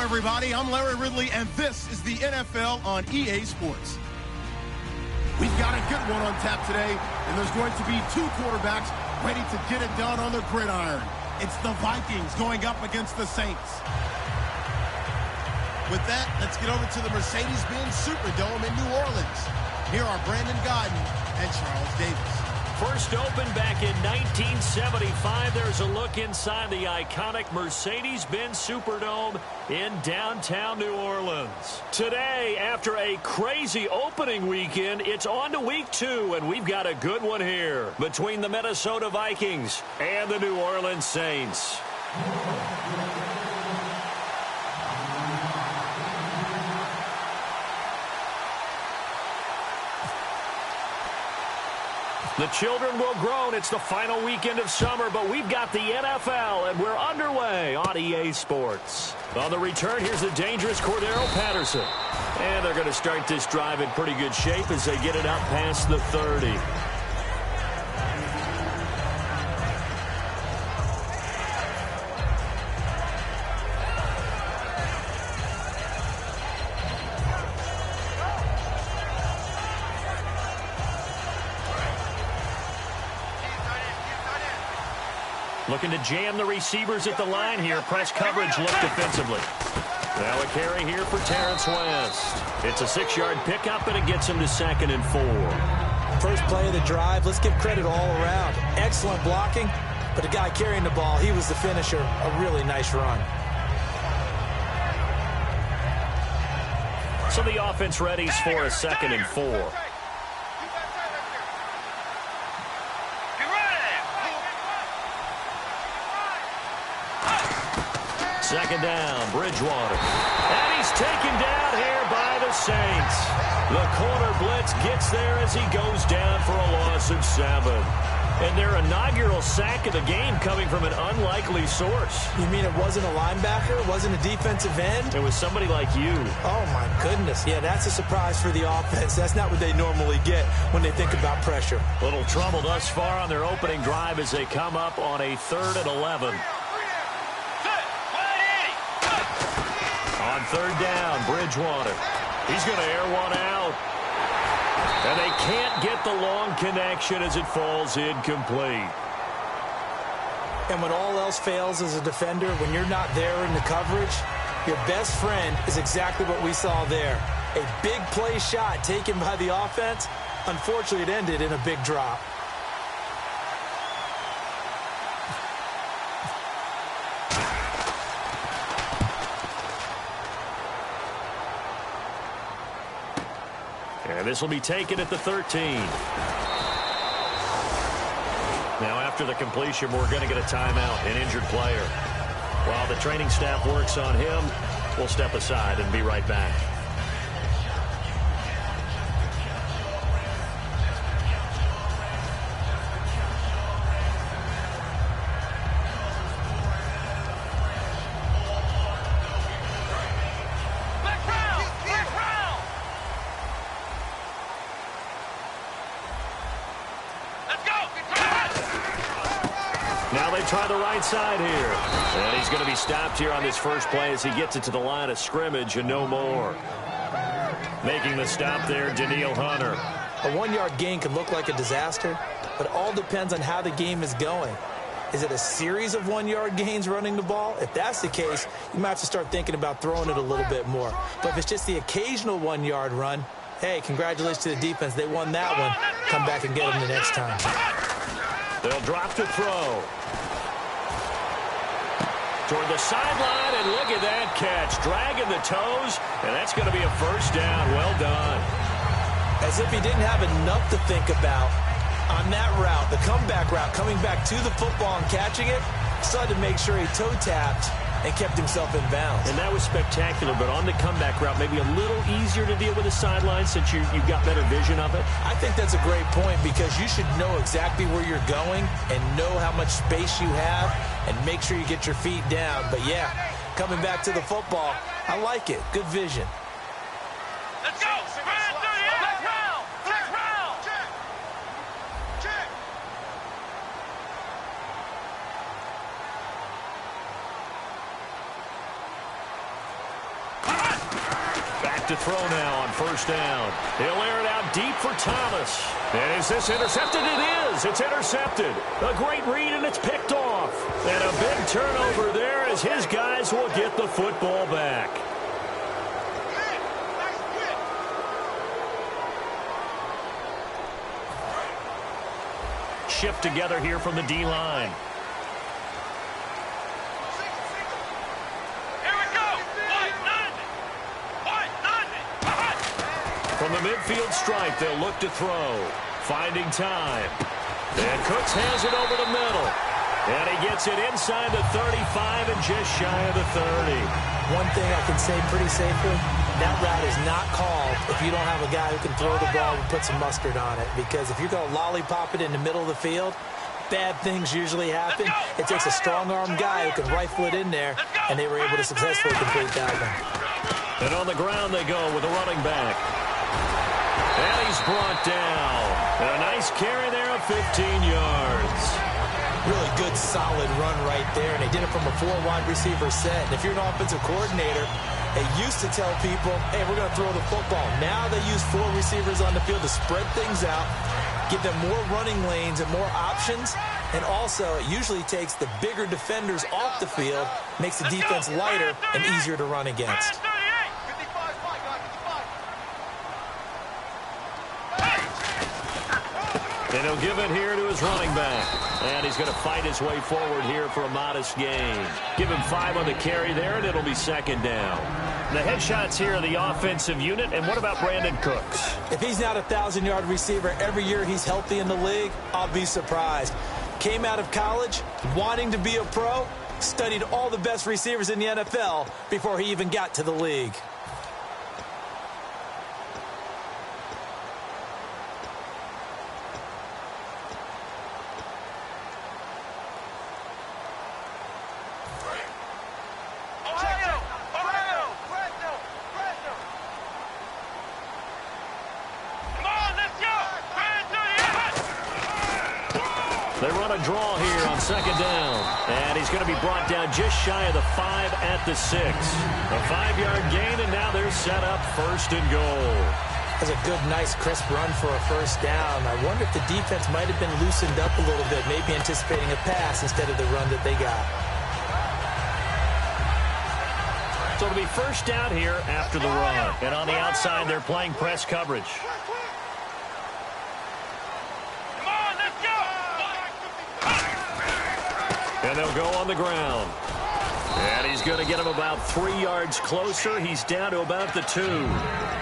everybody. I'm Larry Ridley, and this is the NFL on EA Sports. We've got a good one on tap today, and there's going to be two quarterbacks ready to get it done on the gridiron. It's the Vikings going up against the Saints. With that, let's get over to the Mercedes-Benz Superdome in New Orleans. Here are Brandon Godden and Charles Davis. First opened back in 1975. There's a look inside the iconic Mercedes-Benz Superdome in downtown New Orleans. Today, after a crazy opening weekend, it's on to week 2, and we've got a good one here between the Minnesota Vikings and the New Orleans Saints. The children will groan. It's the final weekend of summer, but we've got the NFL, and we're underway on EA Sports. On the return, here's the dangerous Cordero Patterson. And they're going to start this drive in pretty good shape as they get it out past the 30. Looking to jam the receivers at the line here. Press coverage look defensively. Now a carry here for Terrence West. It's a 6-yard pickup, and it gets him to 2nd and 4. First play of the drive. Let's give credit all around. Excellent blocking, but the guy carrying the ball, he was the finisher. A really nice run. So the offense readies for a 2nd and 4. Second down, Bridgewater. And he's taken down here by the Saints. The corner blitz gets there as he goes down for a loss of 7. And their inaugural sack of the game coming from an unlikely source. You mean it wasn't a linebacker? It wasn't a defensive end? It was somebody like you. Oh, my goodness. Yeah, that's a surprise for the offense. That's not what they normally get when they think about pressure. Little trouble thus far on their opening drive as they come up on a 3rd and 11. On 3rd down, Bridgewater. He's going to air one out. And they can't get the long connection as it falls incomplete. And when all else fails as a defender, when you're not there in the coverage, your best friend is exactly what we saw there. A big play shot taken by the offense. Unfortunately, it ended in a big drop. And this will be taken at the 13. Now, after the completion, we're going to get a timeout, an injured player. While the training staff works on him, we'll step aside and be right back. Try the right side here. And he's going to be stopped here on this first play as he gets it to the line of scrimmage and no more. Making the stop there, Danielle Hunter. A 1-yard gain can look like a disaster, but it all depends on how the game is going. Is it a series of 1-yard gains running the ball? If that's the case, you might have to start thinking about throwing it a little bit more. But if it's just the occasional 1-yard run, hey, congratulations to the defense. They won that one. Come back and get them the next time. They'll drop to throw. Toward the sideline, and look at that catch. Dragging the toes, and that's going to be a first down. Well done. As if he didn't have enough to think about on that route, the comeback route, coming back to the football and catching it, still had to make sure he toe-tapped and kept himself in bounds. And that was spectacular, but on the comeback route, maybe a little easier to deal with the sideline since you've got better vision of it. I think that's a great point because you should know exactly where you're going and know how much space you have and make sure you get your feet down. But, yeah, coming back to the football, I like it. Good vision. Let's go! look to throw now on first down. He'll air it out deep for Thomas. And is this intercepted? It is. It's intercepted. A great read, and it's picked off. And a big turnover there as his guys will get the football back. Shift together here from the D-line. From the midfield stripe, they'll look to throw. Finding time. And Cooks has it over the middle. And he gets it inside the 35 and just shy of the 30. One thing I can say pretty safely, that route is not called if you don't have a guy who can throw the ball and put some mustard on it. Because if you're going to lollipop it in the middle of the field, bad things usually happen. It takes a strong-armed guy who can rifle it in there, and they were able to successfully complete that one. And on the ground they go with a running back. And he's brought down. And a nice carry there of 15 yards. Really good, solid run right there, and they did it from a 4-wide receiver set. And if you're an offensive coordinator, they used to tell people, hey, we're going to throw the football. Now they use 4 receivers on the field to spread things out, give them more running lanes and more options, and also it usually takes the bigger defenders off the field, makes the defense lighter and easier to run against. And he'll give it here to his running back. And he's going to fight his way forward here for a modest gain. Give him 5 on the carry there, and it'll be second down. The headshots here are the offensive unit. And what about Brandon Cooks? If he's not a 1,000-yard receiver every year he's healthy in the league, I'll be surprised. Came out of college wanting to be a pro, studied all the best receivers in the NFL before he even got to the league. They run a draw here on second down. And he's going to be brought down just shy of the 5 at the 6. A 5-yard gain, and now they're set up first and goal. That's a good, nice, crisp run for a first down. I wonder if the defense might have been loosened up a little bit, maybe anticipating a pass instead of the run that they got. So it'll be first down here after the run. And on the outside, they're playing press coverage. And they'll go on the ground. And he's going to get him about 3 yards closer. He's down to about the 2.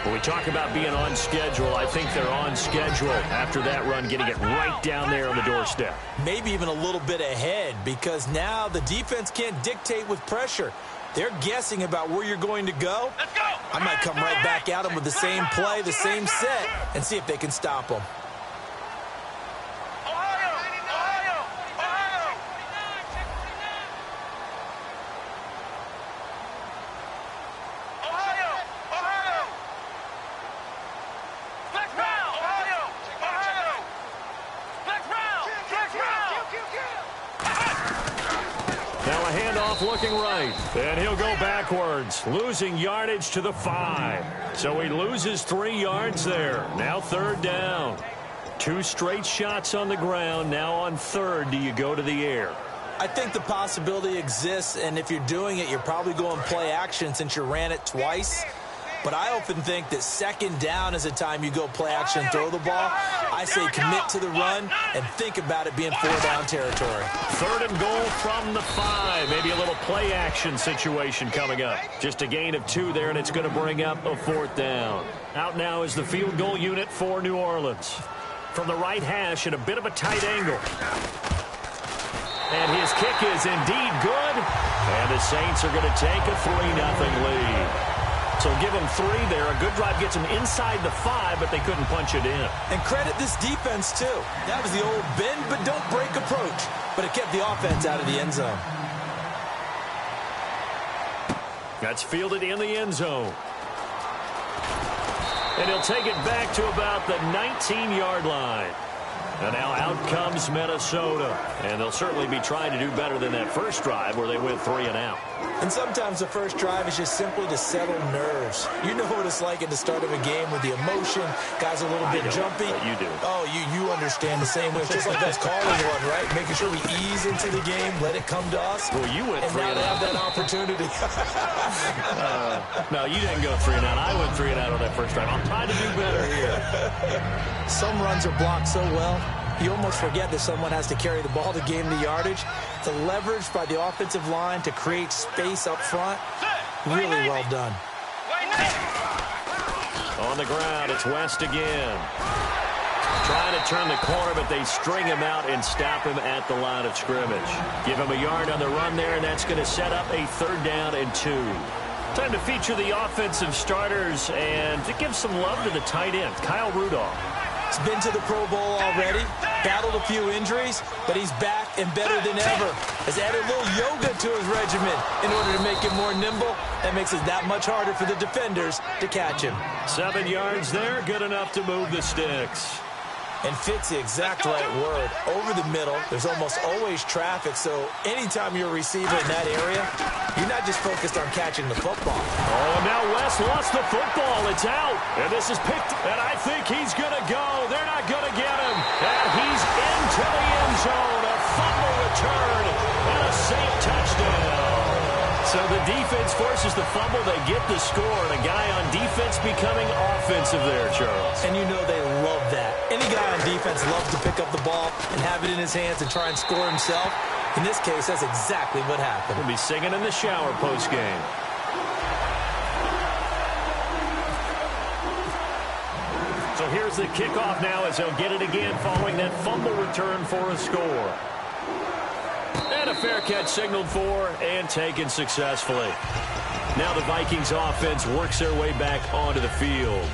When we talk about being on schedule, I think they're on schedule after that run, getting it right down there on the doorstep. Maybe even a little bit ahead, because now the defense can't dictate with pressure. They're guessing about where you're going to go. I might come right back at them with the same play, the same set, and see if they can stop them. Looking right, and he'll go backwards, losing yardage to the 5. So he loses 3 yards there. Now third down. 2 straight shots on the ground. Now on third, do you go to the air? I think the possibility exists, and if you're doing it, you're probably going play action since you ran it twice. But I often think that second down is a time you go play action and throw the ball. I say commit to the run and think about it being 4-down territory. Third and goal from the 5. Maybe a little play action situation coming up. Just a gain of 2 there, and it's going to bring up a 4th down. Out now is the field goal unit for New Orleans. From the right hash at a bit of a tight angle. And his kick is indeed good. And the Saints are going to take a 3-0 lead. So give them 3 there. A good drive gets them inside the 5, but they couldn't punch it in. And credit this defense, too. That was the old bend but don't break approach. But it kept the offense out of the end zone. That's fielded in the end zone. And he'll take it back to about the 19-yard line. And now out comes Minnesota. And they'll certainly be trying to do better than that first drive where they went 3 and out. And sometimes the first drive is just simply to settle nerves. You know what it's like at the start of a game with the emotion. Guys are a little bit jumpy. You do. Oh, you understand the same way. It's just like us calling one, right? Making sure we ease into the game, let it come to us. Well, you went 3 and and now out. they have that opportunity. No, you didn't go 3 and out. I went 3 and out on that first drive. I'm trying to do better here. Some runs are blocked so well, you almost forget that someone has to carry the ball to gain the yardage. The leverage by the offensive line to create space up front, really well done. On the ground, it's West again. Trying to turn the corner, but they string him out and stop him at the line of scrimmage. Give him a yard on the run there, and that's going to set up a 3rd down and 2. Time to feature the offensive starters and to give some love to the tight end, Kyle Rudolph. He's been to the Pro Bowl already, battled a few injuries, but he's back and better than ever. Has added a little yoga to his regimen in order to make him more nimble. That makes it that much harder for the defenders to catch him. 7 yards there, good enough to move the sticks. And fits the exact right word. Over the middle, there's almost always traffic, so anytime you're a receiver in that area, you're not just focused on catching the football. Oh, and now West lost the football. It's out. And this is picked. And I think he's going to go. They're not going to get him. And he's into the end zone. A fumble return and a safe touchdown. So the defense forces the fumble. They get the score. And a guy on defense becoming offensive there, Charles. And you know they love that. Any guy on defense loves to pick up the ball and have it in his hands and try and score himself. In this case, that's exactly what happened. He'll be singing in the shower post-game. So here's the kickoff now as they'll get it again following that fumble return for a score. And a fair catch signaled for and taken successfully. Now the Vikings offense works their way back onto the field.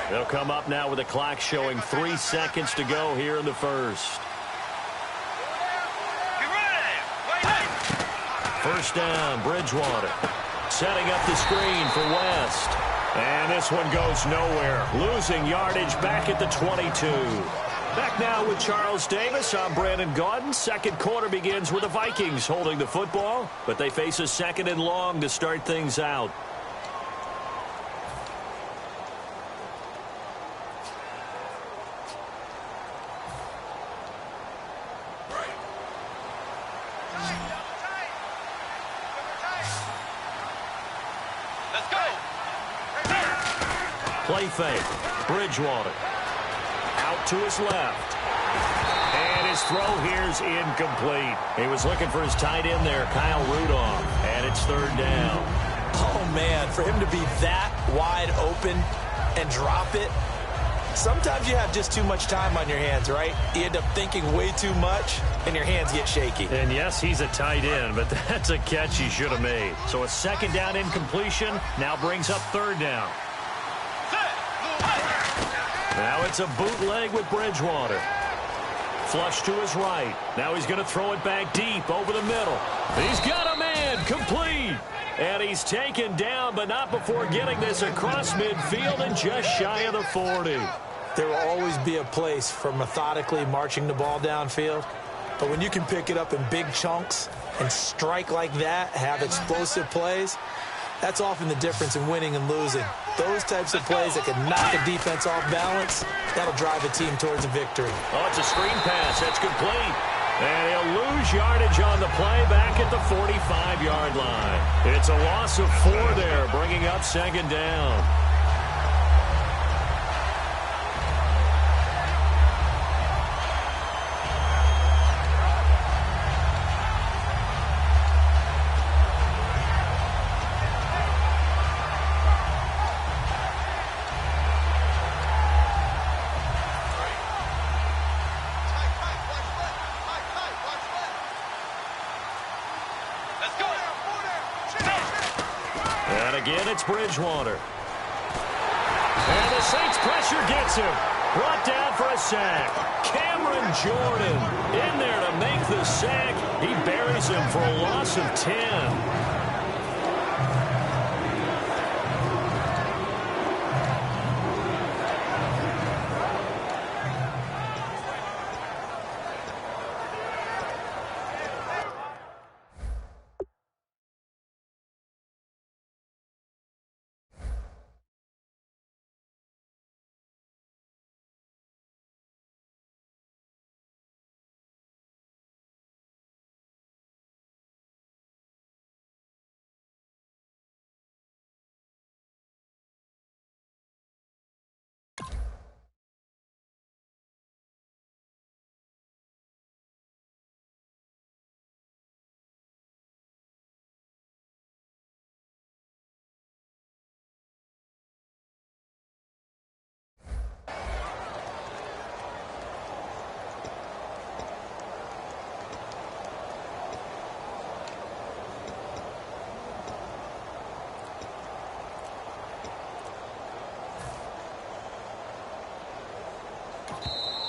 They'll come up now with the clock showing 3 seconds to go here in the first. First down, Bridgewater. Setting up the screen for West. And this one goes nowhere. Losing yardage back at the 22. Back now with Charles Davis. I'm Brandon Gaudin. Second quarter begins with the Vikings holding the football, but they face a 2nd and long to start things out. Play fake. Bridgewater. Out to his left. And his throw here's incomplete. He was looking for his tight end there, Kyle Rudolph. And it's 3rd down. Oh, man, for him to be that wide open and drop it. Sometimes you have just too much time on your hands, right? You end up thinking way too much, and your hands get shaky. And yes, he's a tight end, but that's a catch he should have made. So a 2nd down incompletion now brings up 3rd down. Now it's a bootleg with Bridgewater. Flush to his right. Now he's going to throw it back deep over the middle. He's got a man. Complete. And he's taken down, but not before getting this across midfield and just shy of the 40. There will always be a place for methodically marching the ball downfield. But when you can pick it up in big chunks and strike like that, have explosive plays, that's often the difference in winning and losing. Those types of plays that can knock a defense off balance, that'll drive a team towards a victory. Oh, it's a screen pass. That's complete. And he'll lose yardage on the play back at the 45-yard line. It's a loss of 4 there, bringing up 2nd down. Again, it's Bridgewater. And the Saints pressure gets him. Brought down for a sack. Cameron Jordan in there to make the sack. He buries him for a loss of 10.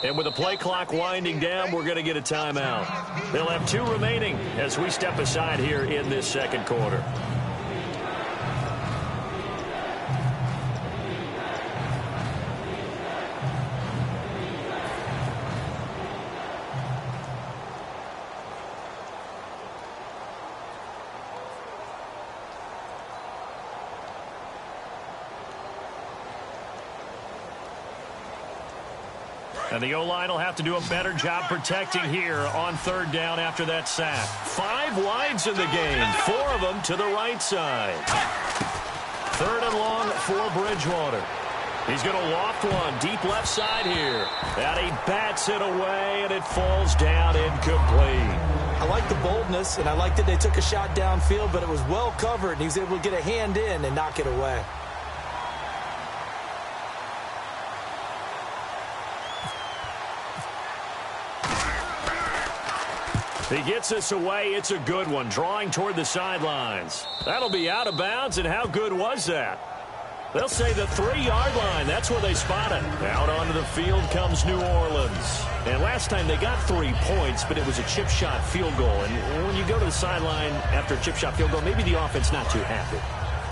And with the play clock winding down, we're going to get a timeout. They'll have 2 remaining as we step aside here in this second quarter. And the O-line will have to do a better job protecting here on 3rd down after that sack. 5 wides in the game, 4 of them to the right side. 3rd and long for Bridgewater. He's going to loft one deep left side here. And he bats it away, and it falls down incomplete. I like the boldness, and I like that they took a shot downfield, but it was well covered, and he was able to get a hand in and knock it away. He gets this away. It's a good one, drawing toward the sidelines. That'll be out of bounds, and how good was that? They'll say the 3-yard line. That's where they spot it. Out onto the field comes New Orleans. And last time they got 3 points, but it was a chip shot field goal. And when you go to the sideline after a chip shot field goal, maybe the offense not too happy.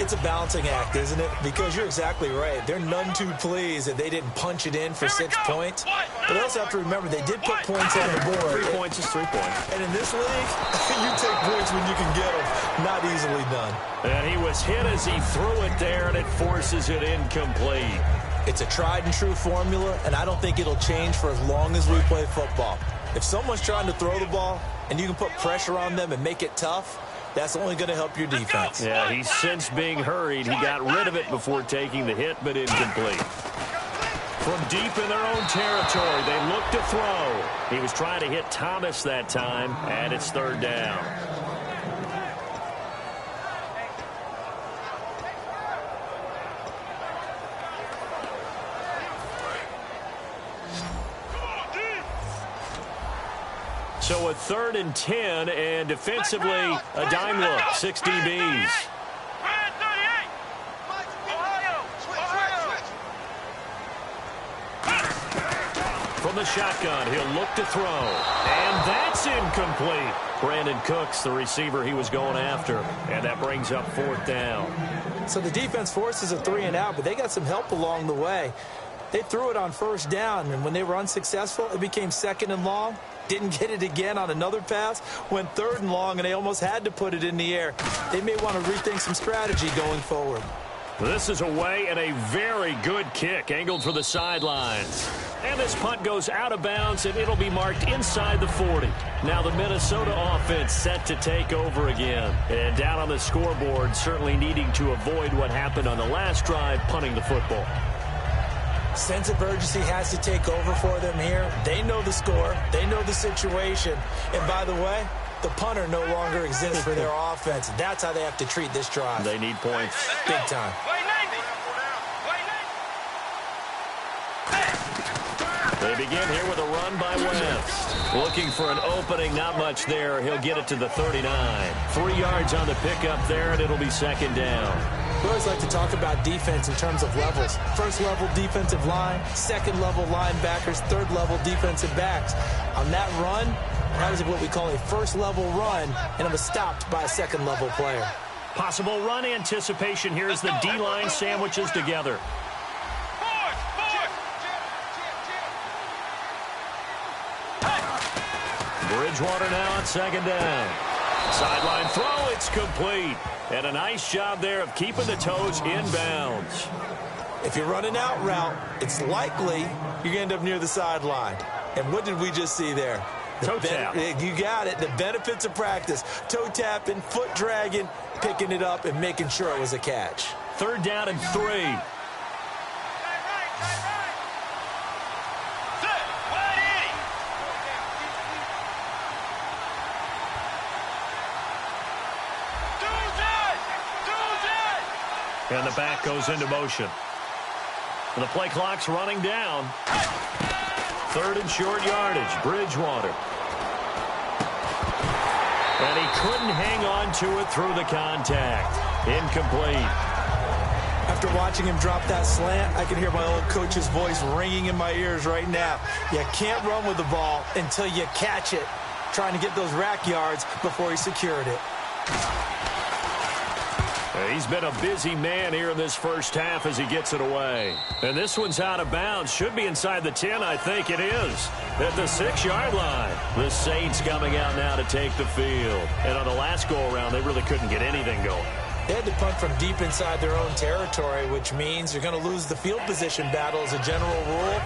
It's a balancing act, isn't it? Because you're exactly right. They're none too pleased that they didn't punch it in for 6 points. But they also have to remember they did put points on the board. 3 points is 3 points. And in this league, you take points when you can get them. Not easily done. And he was hit as he threw it there, and it forces it incomplete. It's a tried-and-true formula, and I don't think it'll change for as long as we play football. If someone's trying to throw the ball, and you can put pressure on them and make it tough, that's only going to help your defense. Yeah, he's since being hurried. He got rid of it before taking the hit, but incomplete. From deep in their own territory, they look to throw. He was trying to hit Thomas that time, and it's 3rd down. So a 3rd and 10, and defensively, a dime look, 6 DBs. From the shotgun, he'll look to throw, and that's incomplete. Brandon Cooks, the receiver he was going after, and that brings up 4th down. So the defense forces a 3 and out, but they got some help along the way. They threw it on 1st down, and when they were unsuccessful, it became 2nd and long. Didn't get it again on another pass. Went 3rd and long, and they almost had to put it in the air. They may want to rethink some strategy going forward. This is away, and a very good kick angled for the sidelines. And this punt goes out of bounds, and it'll be marked inside the 40. Now the Minnesota offense set to take over again. And down on the scoreboard, certainly needing to avoid what happened on the last drive, punting the football. Sense of urgency has to take over for them here. They know the score. They know the situation. And by the way, the punter no longer exists for their offense. That's how they have to treat this drive. They need points. Big time. They begin here with a run by West. Looking for an opening, not much there. He'll get it to the 39. 3 yards on the pickup there, and it'll be 2nd down. We always like to talk about defense in terms of levels. First level defensive line, second level linebackers, third level defensive backs. On that run, that was what we call a first level run, and it was stopped by a second level player. Possible run anticipation here as the D-line sandwiches together. Bridgewater now on second down. Sideline throw, it's complete. And a nice job there of keeping the toes in bounds. If you're running out route, it's likely you're going to end up near the sideline. And what did we just see there? Toe tap. You got it. The benefits of practice. Toe tapping, foot dragging, picking it up, and making sure it was a catch. Third down and 3. And the back goes into motion. And the play clock's running down. Third and short yardage, Bridgewater. And he couldn't hang on to it through the contact. Incomplete. After watching him drop that slant, I can hear my old coach's voice ringing in my ears right now. You can't run with the ball until you catch it. Trying to get those rack yards before he secured it. He's been a busy man here in this first half as he gets it away. And this one's out of bounds. Should be inside the 10, I think it is. At the 6-yard line. The Saints coming out now to take the field. And on the last go-around, they really couldn't get anything going. They had to punt from deep inside their own territory, which means you're going to lose the field position battle as a general rule.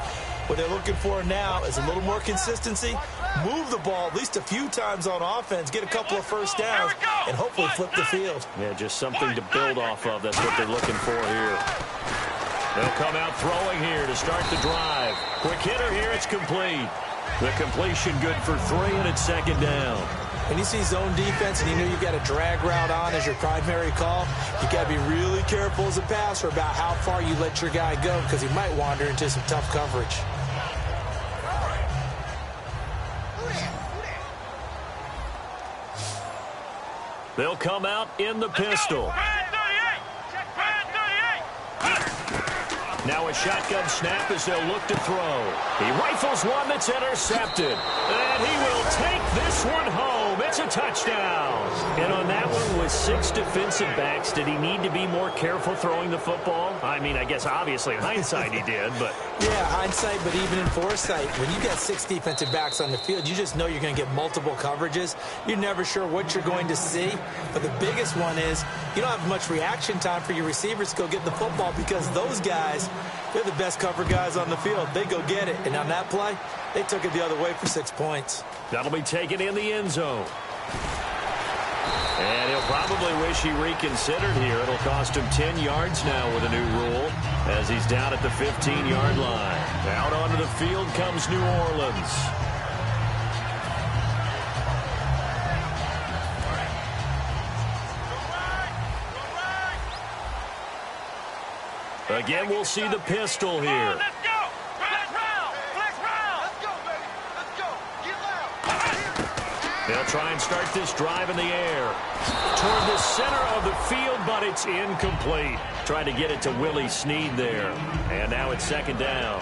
What they're looking for now is a little more consistency, move the ball at least a few times on offense, get a couple of first downs, and hopefully flip the field. Yeah, just something to build off of. That's what they're looking for here. They'll come out throwing here to start the drive. Quick hitter here, it's complete. The completion good for 3, and it's second down. When you see zone defense and you know you've got a drag route on as your primary call, you got to be really careful as a passer about how far you let your guy go because he might wander into some tough coverage. They'll come out in the pistol. Now a shotgun snap as they'll look to throw. He rifles one that's intercepted. And he will take this one home. It's a touchdown. And on that one with 6 defensive backs, did he need to be more careful throwing the football? I mean, I guess obviously in hindsight he did, but... Yeah, hindsight, but even in foresight, when you got 6 defensive backs on the field, you just know you're going to get multiple coverages. You're never sure what you're going to see. But the biggest one is you don't have much reaction time for your receivers to go get the football because those guys, they're the best cover guys on the field. They go get it. And on that play, they took it the other way for 6 points. That'll be taken in the end zone. And he'll probably wish he reconsidered here. It'll cost him 10 yards now with a new rule as he's down at the 15-yard line. Out onto the field comes New Orleans. Again, we'll see the pistol here. They'll try and start this drive in the air. Toward the center of the field, but it's incomplete. Trying to get it to Willie Snead there. And now it's second down.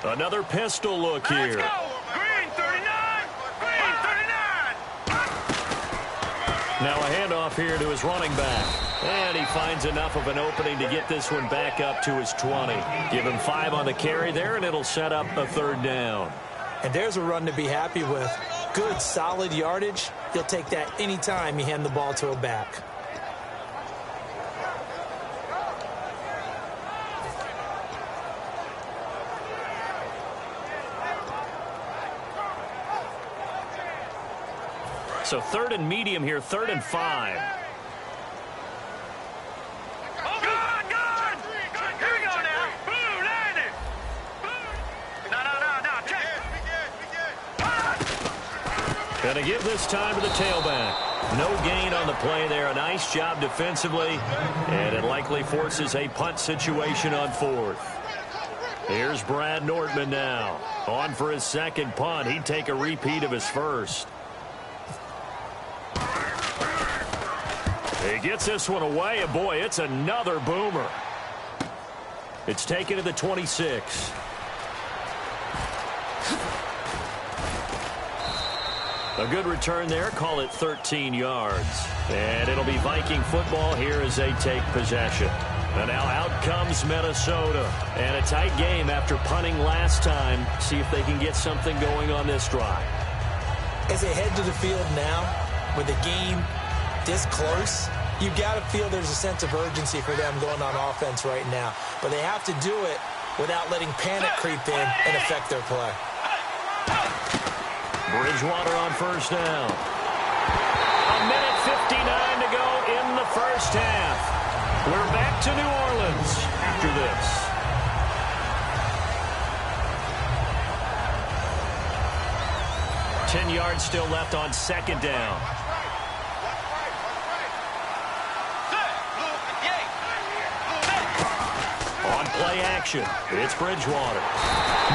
Another pistol look here. Let's go. Green 39. Green 39. Now a handoff here to his running back. And he finds enough of an opening to get this one back up to his 20. Give him 5 on the carry there, and it'll set up a third down. And there's a run to be happy with. Good, solid yardage. You'll take that anytime you hand the ball to a back. So 3rd and medium here, 3rd and 5. Going to give this time to the tailback. No gain on the play there. A nice job defensively. And it likely forces a punt situation on 4th. Here's Brad Nordman now. On for his second punt. He'd take a repeat of his first. He gets this one away, and boy, it's another boomer. It's taken to the 26. A good return there. Call it 13 yards. And it'll be Viking football here as they take possession. And now out comes Minnesota. And a tight game after punting last time. See if they can get something going on this drive. As they head to the field now, with the game this close, you've got to feel there's a sense of urgency for them going on offense right now. But they have to do it without letting panic creep in and affect their play. Bridgewater on first down. 1:59 to go in the first half. We're back to New Orleans after this. 10 yards still left on second down. On play action, it's Bridgewater.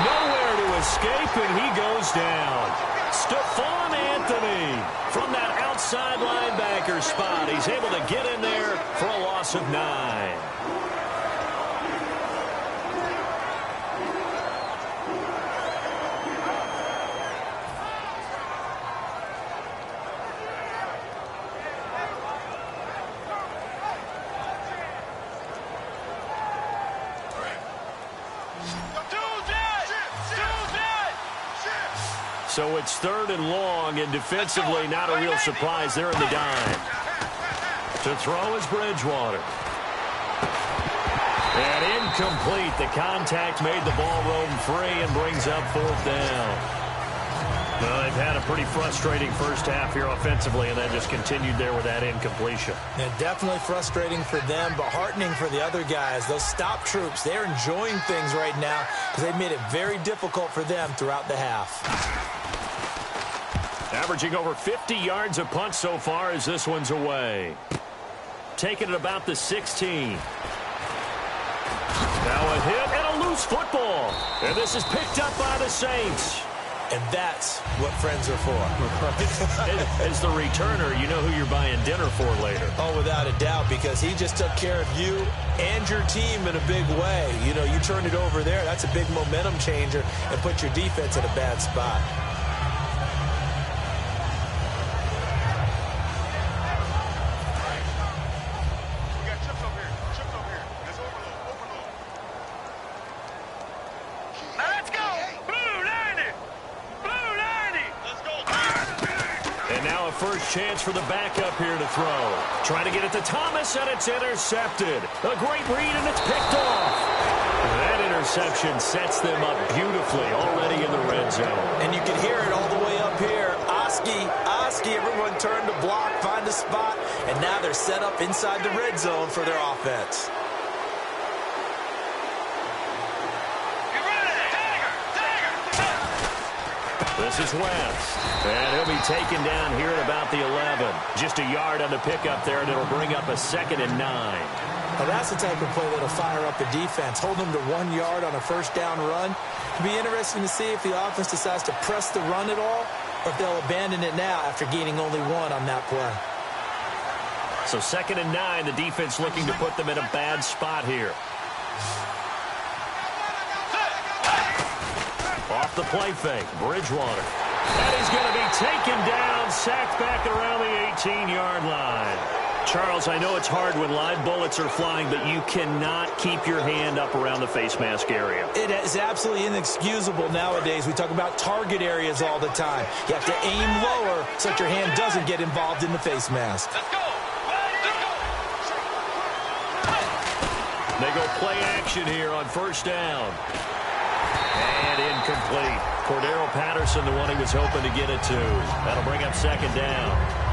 Nowhere to escape, and he goes down. Stephon Anthony from that outside linebacker spot. He's able to get in there for a loss of 9. So it's 3rd and long, and defensively not a real surprise. They're in the dime. To throw is Bridgewater. And incomplete. The contact made the ball roam free and brings up 4th down. Well, they've had a pretty frustrating first half here offensively, and then just continued there with that incompletion. Yeah, definitely frustrating for them, but heartening for the other guys. Those stop troops, they're enjoying things right now because they've made it very difficult for them throughout the half. Averaging over 50 yards a punt so far as this one's away. Taking it about the 16. Now a hit and a loose football. And this is picked up by the Saints. And that's what friends are for. As the returner, you know who you're buying dinner for later. Oh, without a doubt, because he just took care of you and your team in a big way. You know, you turned it over there. That's a big momentum changer and put your defense in a bad spot. Chance for the backup here to throw. Trying to get it to Thomas, and it's intercepted. A great read, and it's picked off. That interception sets them up beautifully already in the red zone. And you can hear it all the way up here. Oski, everyone turned to block, find a spot, and now they're set up inside the red zone for their offense. This is West. And he'll be taken down here at about the 11. Just a yard on the pickup there, and it'll bring up a 2nd and 9. Now that's the type of play that'll fire up the defense. Hold them to 1 yard on a first down run. It'll be interesting to see if the offense decides to press the run at all, or if they'll abandon it now after gaining only 1 on that play. So 2nd and 9, the defense looking to put them in a bad spot here. Off the play fake, Bridgewater. And he's going to be taken down, sacked back around the 18-yard line. Charles, I know it's hard when live bullets are flying, but you cannot keep your hand up around the face mask area. It is absolutely inexcusable nowadays. We talk about target areas all the time. You have to aim lower so that your hand doesn't get involved in the face mask. Let's go. They go play action here on first down. And incomplete. Cordero Patterson, the one he was hoping to get it to. That'll bring up second down.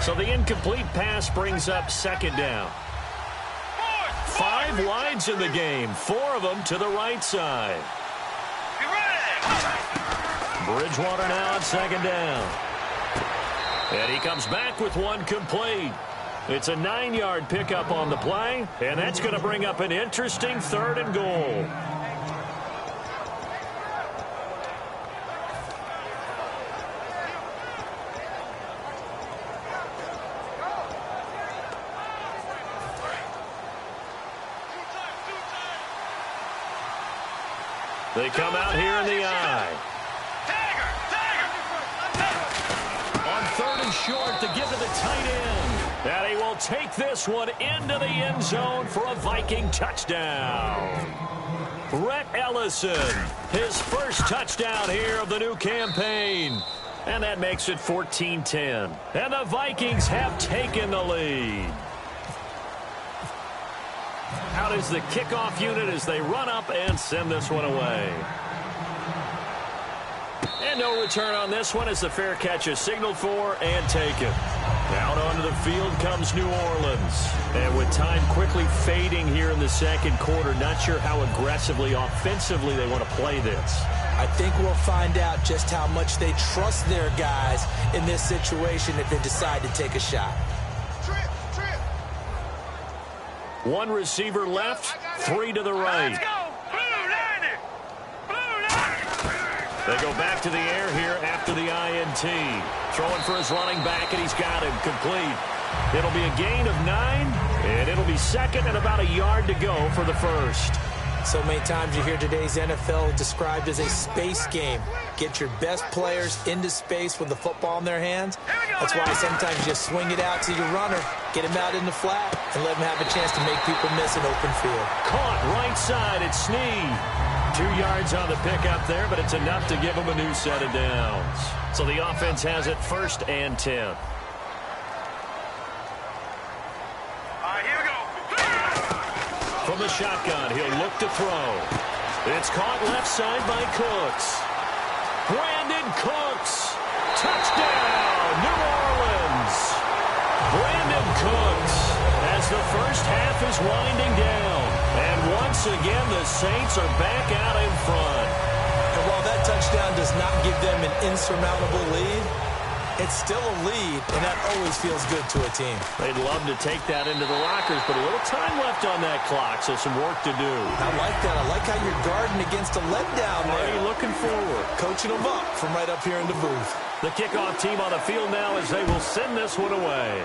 So the incomplete pass brings up second down. 5 wides in the game, 4 of them to the right side. Bridgewater now at second down. And he comes back with one complete. It's a 9-yard pickup on the play, and that's going to bring up an interesting 3rd and goal. They come out here in the eye. On 3rd and short to give to the tight end. And he will take this one into the end zone for a Viking touchdown. Rhett Ellison, his first touchdown here of the new campaign. And that makes it 14-10. And the Vikings have taken the lead. Out is the kickoff unit as they run up and send this one away. And no return on this one as the fair catch is signaled for and taken. Out onto the field comes New Orleans. And with time quickly fading here in the second quarter, not sure how aggressively, offensively they want to play this. I think we'll find out just how much they trust their guys in this situation if they decide to take a shot. One receiver left, 3 to the right. They go back to the air here after the INT. Throwing for his running back, and he's got him complete. It'll be a gain of 9, and it'll be second and about a yard to go for the first. So many times you hear today's NFL described as a space game. Get your best players into space with the football in their hands. That's why sometimes you just swing it out to your runner, get him out in the flat, and let him have a chance to make people miss an open field. Caught right side, it's Snead. 2 yards on the pickup there, but it's enough to give him a new set of downs. So the offense has it 1st and 10. From the shotgun, he'll look to throw. It's caught left side by Cooks. Brandon Cooks. Touchdown, New Orleans. Brandon Cooks as the first half is winding down. And once again, the Saints are back out in front. And while that touchdown does not give them an insurmountable lead, it's still a lead, and that always feels good to a team. They'd love to take that into the lockers, but a little time left on that clock, so some work to do. I like that. I like how you're guarding against a letdown there. Already looking forward. Coaching them up from right up here in the booth. The kickoff team on the field now as they will send this one away.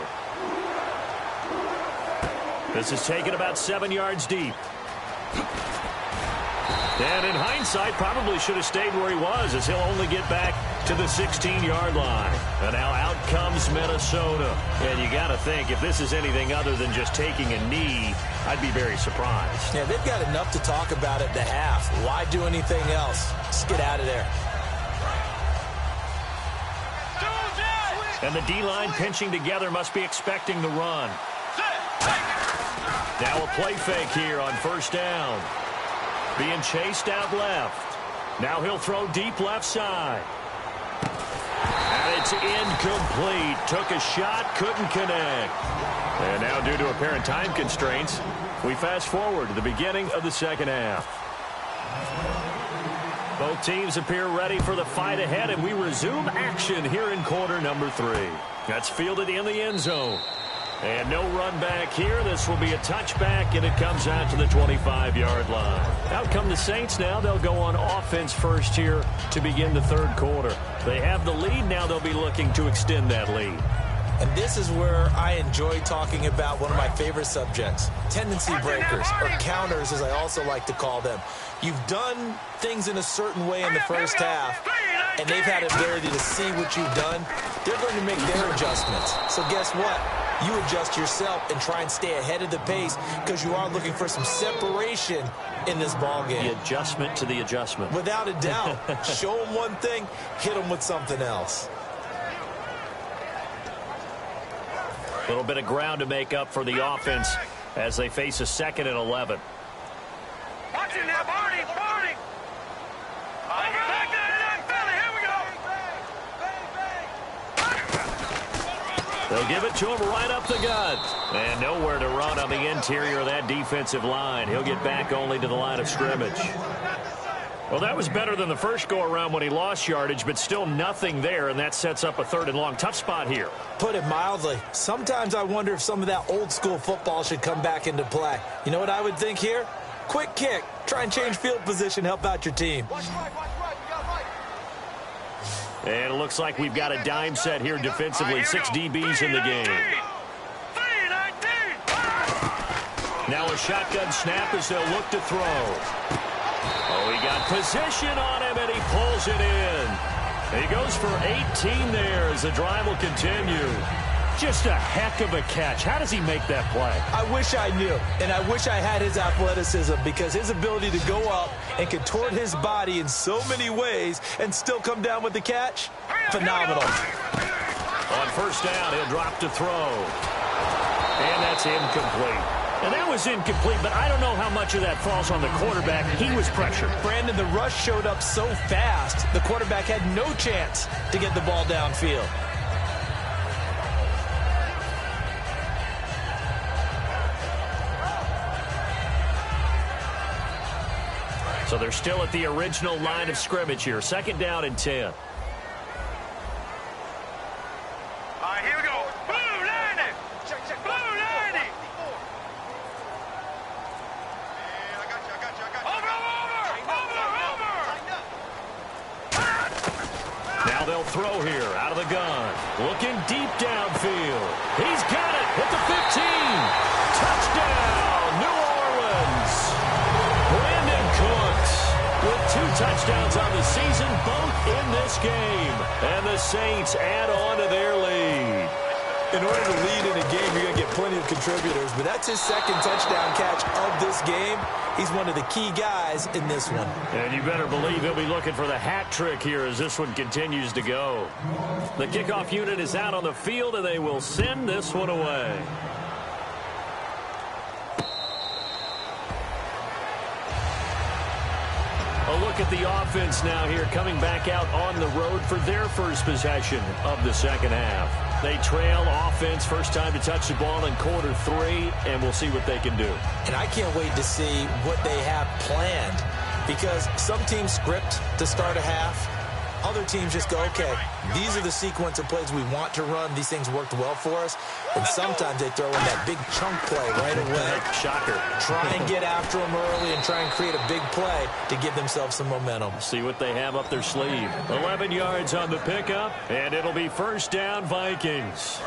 This is taken about 7 yards deep. And in hindsight, probably should have stayed where he was as he'll only get back to the 16-yard line. And now out comes Minnesota. And you got to think, if this is anything other than just taking a knee, I'd be very surprised. Yeah, they've got enough to talk about at the half. Why do anything else? Just get out of there. And the D-line pinching together must be expecting the run. Now a play fake here on 1st down. Being chased out left. Now he'll throw deep left side. And it's incomplete. Took a shot, couldn't connect. And now due to apparent time constraints, we fast forward to the beginning of the second half. Both teams appear ready for the fight ahead, and we resume action here in quarter number 3. That's fielded in the end zone. And no run back here. This will be a touchback, and it comes out to the 25-yard line. Out come the Saints now. They'll go on offense first here to begin the 3rd quarter. They have the lead. Now they'll be looking to extend that lead. And this is where I enjoy talking about one of my favorite subjects, tendency breakers, or counters as I also like to call them. You've done things in a certain way in the first half, and they've had the ability to see what you've done. They're going to make their adjustments. So guess what? you adjust yourself and try and stay ahead of the pace because you are looking for some separation in this ball game. The adjustment to the adjustment. Without a doubt. Show them one thing, hit them with something else. A little bit of ground to make up for the offense as they face a 2nd and 11. Watch it now, Barney, Barney. Back there, Philly, here we go. They'll give it to him right up the gut. And nowhere to run on the interior of that defensive line. He'll get back only to the line of scrimmage. Well, that was better than the first go-around when he lost yardage, but still nothing there, and that sets up a 3rd and long. Tough spot here. Put it mildly. Sometimes I wonder if some of that old-school football should come back into play. You know what I would think here? Quick kick. Try and change field position, help out your team. And it looks like we've got a dime set here defensively. 6 DBs in the game. Now a shotgun snap as they'll look to throw. Oh, he got position on him, and he pulls it in. He goes for 18 there as the drive will continue. Just a heck of a catch. How does he make that play? I wish I knew, and I wish I had his athleticism because his ability to go up and contort his body in so many ways and still come down with the catch, phenomenal. On 1st down, he'll drop to throw. And that's incomplete. And that was incomplete, but I don't know how much of that falls on the quarterback. He was pressured. Brandon, the rush showed up so fast, the quarterback had no chance to get the ball downfield. So they're still at the original line of scrimmage here. 2nd down and 10. All right, here we go. Blue 90. Blue 90. Now they'll throw here out of the gun. Looking deep downfield. He's got it at the 15. Touchdown, New Orleans. Brandon Cooks with 2 touchdowns on the season, both in this game. And the Saints add on to their lead. In order to lead in a game, you're going to get plenty of contributors, but that's his 2nd touchdown catch of this game. He's one of the key guys in this one. And you better believe he'll be looking for the hat trick here as this one continues to go. The kickoff unit is out on the field, and they will send this one away. A look at the offense now here, coming back out on the road for their first possession of the 2nd half. They trail offense, first time to touch the ball in quarter 3, and we'll see what they can do. And I can't wait to see what they have planned because some teams script to start a half. Other teams just go, okay, these are the sequence of plays we want to run. These things worked well for us. And sometimes they throw in that big chunk play right away. Shocker. Try and get after them early and try and create a big play to give themselves some momentum. See what they have up their sleeve. 11 yards on the pickup, and it'll be 1st down Vikings.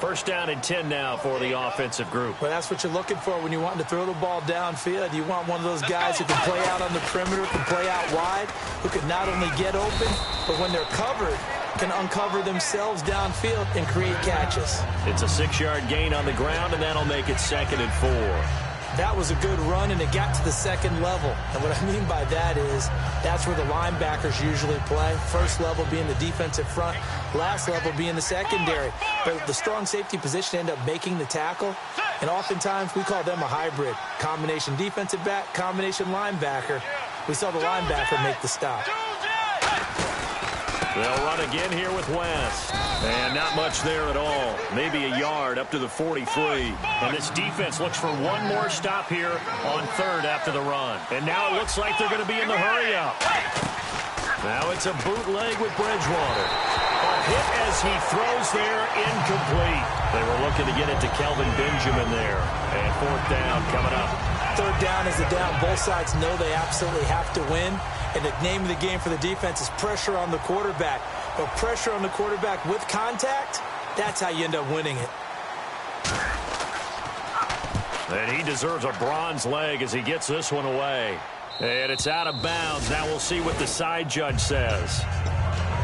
1st down and 10 now for the offensive group. Well, that's what you're looking for when you want to throw the ball downfield. You want one of those guys who can play out on the perimeter, can play out wide, who can not only get open, but when they're covered, can uncover themselves downfield and create catches. It's a 6-yard gain on the ground, and that'll make it 2nd and 4. That was a good run, and it got to the 2nd level. And what I mean by that is that's where the linebackers usually play. First level being the defensive front, last level being the secondary. But the strong safety position ended up making the tackle, and oftentimes we call them a hybrid. Combination defensive back, combination linebacker. We saw the linebacker make the stop. They'll run again here with West. And not much there at all. Maybe a yard up to the 43. And this defense looks for one more stop here on 3rd after the run. And now it looks like they're going to be in the hurry-up. Now it's a bootleg with Bridgewater. A hit as he throws there, incomplete. They were looking to get it to Kelvin Benjamin there. And 4th down coming up. 3rd down is the down. Both sides know they absolutely have to win. And the name of the game for the defense is pressure on the quarterback. But pressure on the quarterback with contact, that's how you end up winning it. And he deserves a bronze leg as he gets this one away. And it's out of bounds. Now we'll see what the side judge says.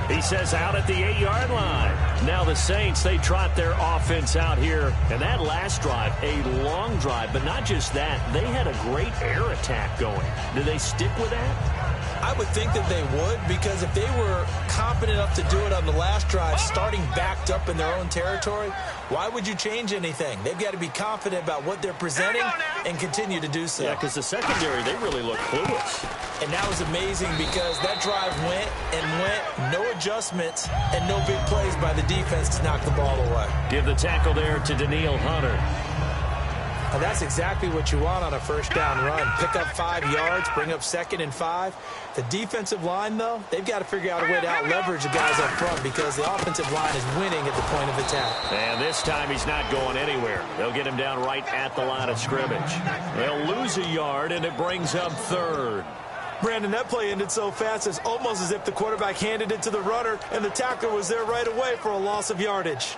He says out at the 8-yard line. Now the Saints, they trot their offense out here. And that last drive, a long drive, but not just that. They had a great air attack going. Do they stick with that? I would think that they would, because if they were competent enough to do it on the last drive, starting backed up in their own territory, why would you change anything? They've got to be confident about what they're presenting and continue to do so. Yeah, because the secondary, they really look clueless. And that was amazing because that drive went and went, no adjustments and no big plays by the defense to knock the ball away. Give the tackle there to Daniil Hunter. And that's exactly what you want on a first down run. Pick up 5 yards, bring up 2nd and 5. The defensive line, though, they've got to figure out a way to out-leverage the guys up front because the offensive line is winning at the point of attack. And this time he's not going anywhere. They'll get him down right at the line of scrimmage. They'll lose a yard, and it brings up 3rd. Brandon, that play ended so fast, it's almost as if the quarterback handed it to the runner, and the tackler was there right away for a loss of yardage.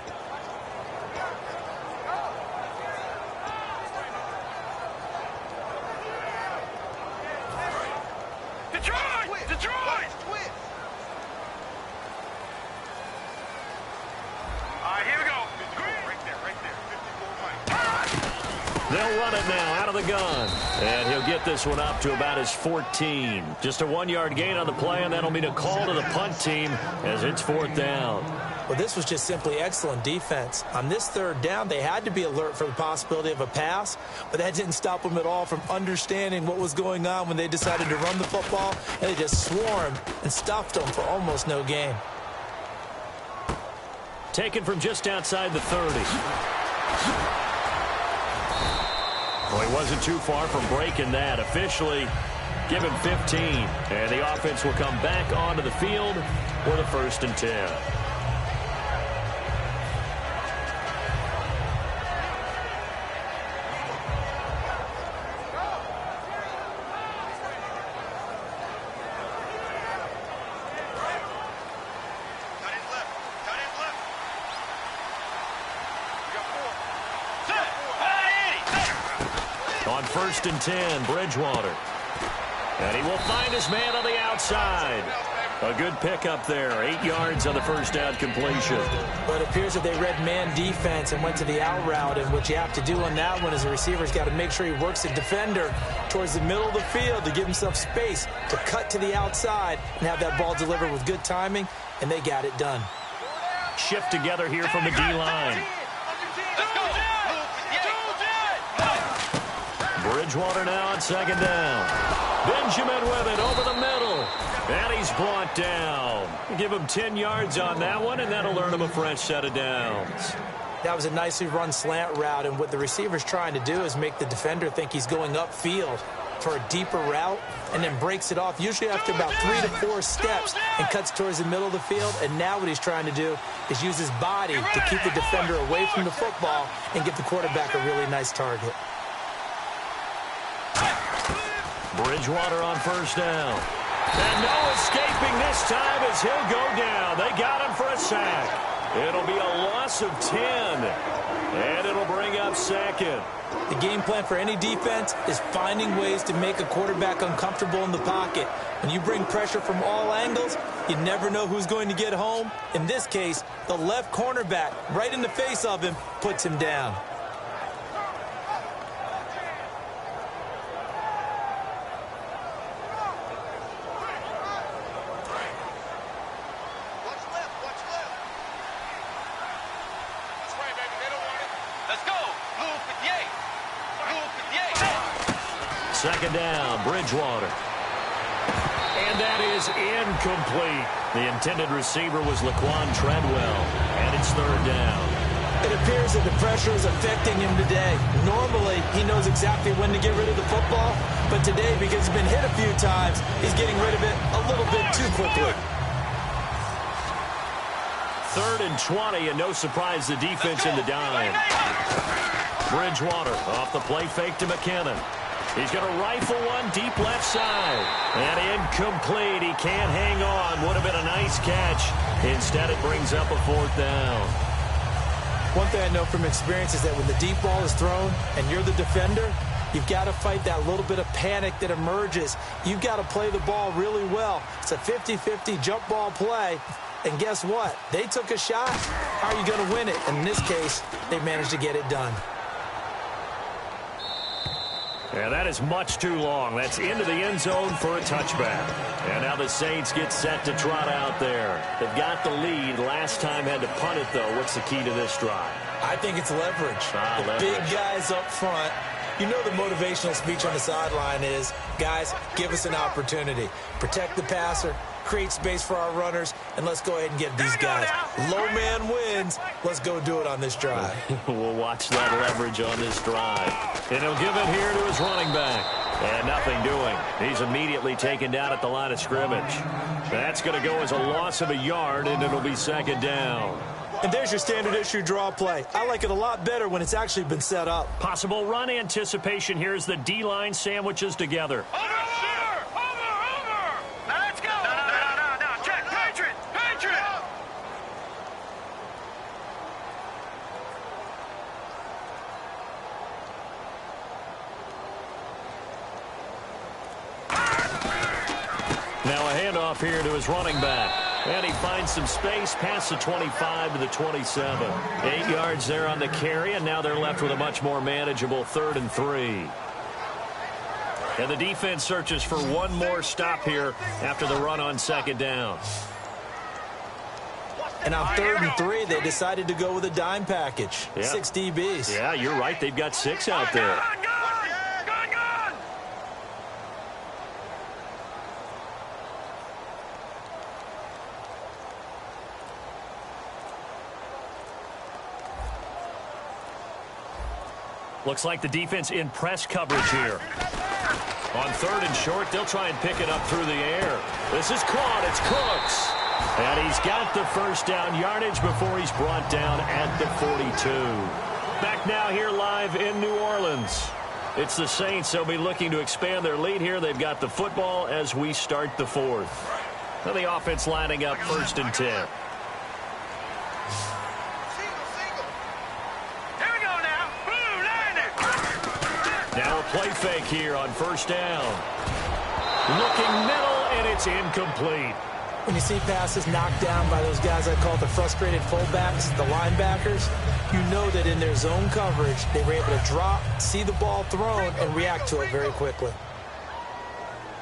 They'll run it now out of the gun. And he'll get this one up to about his 14. Just a 1-yard gain on the play, and that'll mean a call to the punt team as it's 4th down. Well, this was just simply excellent defense. On this 3rd down, they had to be alert for the possibility of a pass, but that didn't stop them at all from understanding what was going on when they decided to run the football, and they just swarmed and stuffed them for almost no gain. Taken from just outside the 30. Well, he wasn't too far from breaking that. Officially, give him 15. And the offense will come back onto the field for the 1st and 10. On 1st and 10, Bridgewater. And he will find his man on the outside. A good pickup there. 8 yards on the first down completion. But it appears that they read man defense and went to the out route. And what you have to do on that one is the receiver's got to make sure he works the defender towards the middle of the field to give himself space to cut to the outside and have that ball delivered with good timing. And they got it done. Shift together here from the D-line. Bridgewater now on 2nd down. Benjamin with it over the middle. And he's brought down. Give him 10 yards on that one, and that'll earn him a fresh set of downs. That was a nicely run slant route, and what the receiver's trying to do is make the defender think he's going upfield for a deeper route and then breaks it off, usually after about 3 to 4 steps, and cuts towards the middle of the field. And now what he's trying to do is use his body to keep the defender away from the football and give the quarterback a really nice target. Bridgewater on 1st down. And no escaping this time as he'll go down. They got him for a sack. It'll be a loss of 10. And it'll bring up 2nd. The game plan for any defense is finding ways to make a quarterback uncomfortable in the pocket. When you bring pressure from all angles, you never know who's going to get home. In this case, the left cornerback, right in the face of him, puts him down. Second down, Bridgewater. And that is incomplete. The intended receiver was Laquan Treadwell, and it's 3rd down. It appears that the pressure is affecting him today. Normally, he knows exactly when to get rid of the football, but today, because he's been hit a few times, he's getting rid of it a little bit too quickly. 3rd and 20, and no surprise, the defense in the dime. Bridgewater off the play fake to McKinnon. He's going to rifle one deep left side. And incomplete. He can't hang on. Would have been a nice catch. Instead, it brings up a 4th down. One thing I know from experience is that when the deep ball is thrown and you're the defender, you've got to fight that little bit of panic that emerges. You've got to play the ball really well. It's a 50-50 jump ball play. And guess what? They took a shot. How are you going to win it? And in this case, they managed to get it done. Yeah, that is much too long. That's into the end zone for a touchback. And now the Saints get set to trot out there. They've got the lead. Last time had to punt it, though. What's the key to this drive? I think it's leverage. Big guys up front. You know the motivational speech on the sideline is, guys, give us an opportunity. Protect the passer, create space for our runners, and let's go ahead and get these guys. Low man wins. Let's go do it on this drive. We'll watch that leverage on this drive. And he'll give it here to his running back. And nothing doing. He's immediately taken down at the line of scrimmage. That's going to go as a loss of a yard, and it'll be second down. And there's your standard issue draw play. I like it a lot better when it's actually been set up. Possible run anticipation here as the D-line sandwiches together. Over! Now let's go! No. Check. Patriot! Now a handoff here to his running back. And he finds some space past the 25 to the 27. 8 yards there on the carry, and now they're left with a much more manageable 3rd and 3. And the defense searches for one more stop here after the run on second down. And on 3rd and 3, they decided to go with a dime package. Yeah. 6 DBs. Yeah, you're right. They've got 6 out there. Gun! Looks like the defense in press coverage here. On 3rd and short, they'll try and pick it up through the air. This is caught. It's Cooks. And he's got the first down yardage before he's brought down at the 42. Back now here live in New Orleans. It's the Saints. They'll be looking to expand their lead here. They've got the football as we start the 4th. Now the offense lining up 1st and 10. Now a play fake here on 1st down. Looking middle, and it's incomplete. When you see passes knocked down by those guys I call the frustrated fullbacks, the linebackers, you know that in their zone coverage, they were able to drop, see the ball thrown, and react to it very quickly.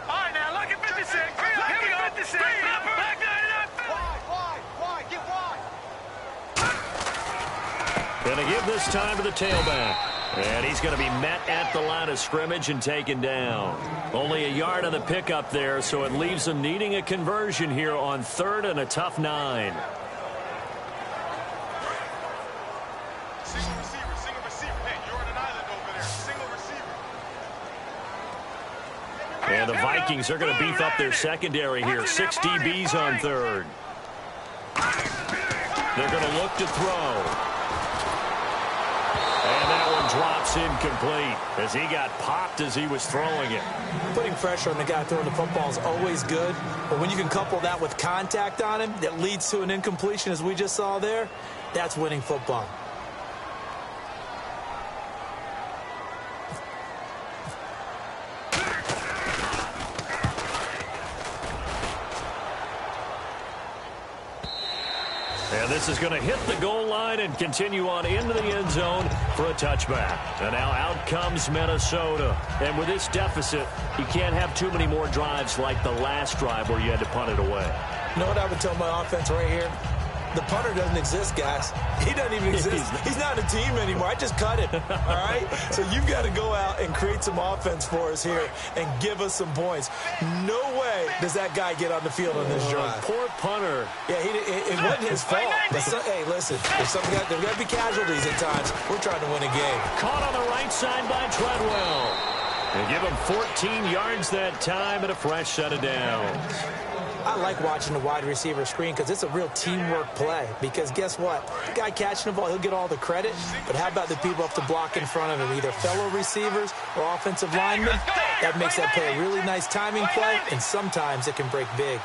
All right, now look at 56. Here we go. 56. Back wide. Get wide. Gonna give this time to the tailback. And he's going to be met at the line of scrimmage and taken down. Only a yard on the pickup there, so it leaves them needing a conversion here on 3rd and a tough 9. Single receiver. Hey, you're on an island over there. Single receiver. And the Vikings are going to beef up their secondary here. 6 DBs on 3rd. They're going to look to throw. And that one drops incomplete as he got popped as he was throwing it. Putting pressure on the guy throwing the football is always good, but when you can couple that with contact on him that leads to an incompletion as we just saw there, that's winning football. And this is going to hit the goal line and continue on into the end zone for a touchback. And now out comes Minnesota. And with this deficit, you can't have too many more drives like the last drive where you had to punt it away. You know what I would tell my offense right here? The punter doesn't exist, guys. He doesn't even exist. He's not a team anymore. I just cut it, all right? So you've got to go out and create some offense for us here and give us some points. No way does that guy get on the field on this drive. Poor punter. Yeah, it wasn't his fault. But hey, listen, there's got to be casualties at times. We're trying to win a game. Caught on the right side by Treadwell. They give him 14 yards that time and a fresh set of downs. I like watching the wide receiver screen because it's a real teamwork play. Because guess what? The guy catching the ball, he'll get all the credit. But how about the people up to block in front of him, either fellow receivers or offensive linemen? That makes that play a really nice timing play, and sometimes it can break big.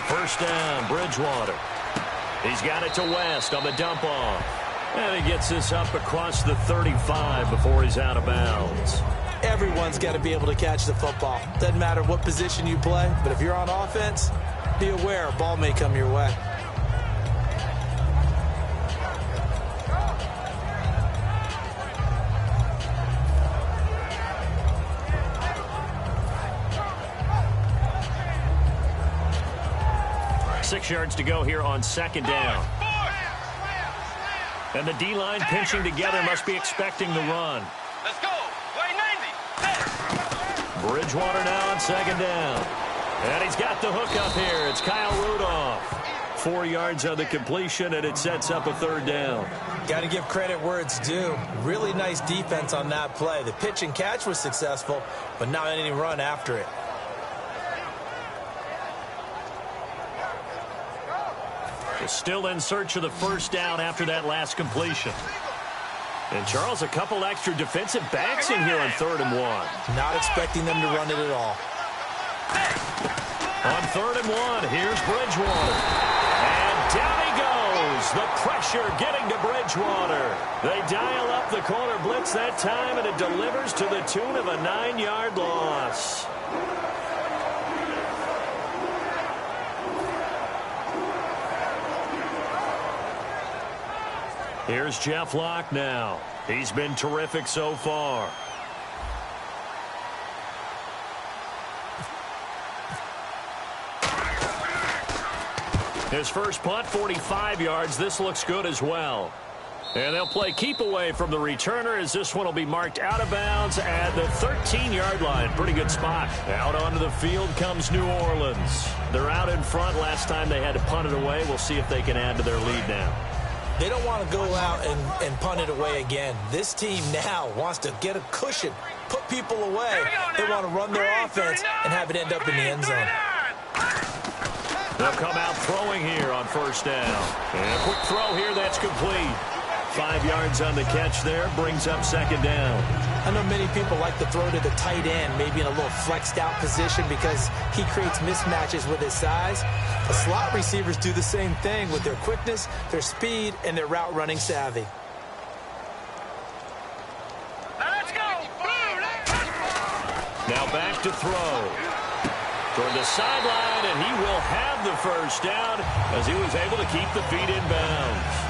First down, Bridgewater. He's got it to West on the dump off. And he gets this up across the 35 before he's out of bounds. Everyone's got to be able to catch the football. Doesn't matter what position you play, but if you're on offense, be aware a ball may come your way. Six yards to go here on second down. And the D-line pinching together must be expecting the run. Let's go. Way 90. Bridgewater now on second down. And he's got the hook up here. It's Kyle Rudolph. 4 yards on the completion, and it sets up a third down. Got to give credit where it's due. Really nice defense on that play. The pitch and catch was successful, but not any run after it. Still in search of the first down after that last completion. And Charles, a couple extra defensive backs in here on 3rd and 1. Not expecting them to run it at all. On 3rd and 1, here's Bridgewater. And down he goes. The pressure getting to Bridgewater. They dial up the corner blitz that time, and it delivers to the tune of a 9-yard loss. Here's Jeff Locke now. He's been terrific so far. His first punt, 45 yards. This looks good as well. And they'll play keep away from the returner as this one will be marked out of bounds at the 13-yard line. Pretty good spot. Out onto the field comes New Orleans. They're out in front. Last time they had to punt it away. We'll see if they can add to their lead now. They don't want to go out and punt it away again. This team now wants to get a cushion, put people away. They want to run their offense and have it end up in the end zone. They'll come out throwing here on first down. And a quick throw here that's complete. 5 yards on the catch there, brings up second down. I know many people like to throw to the tight end, maybe in a little flexed out position because he creates mismatches with his size. The slot receivers do the same thing with their quickness, their speed, and their route running savvy. Let's go. Now back to throw. Toward the sideline, and he will have the first down as he was able to keep the feet in bounds.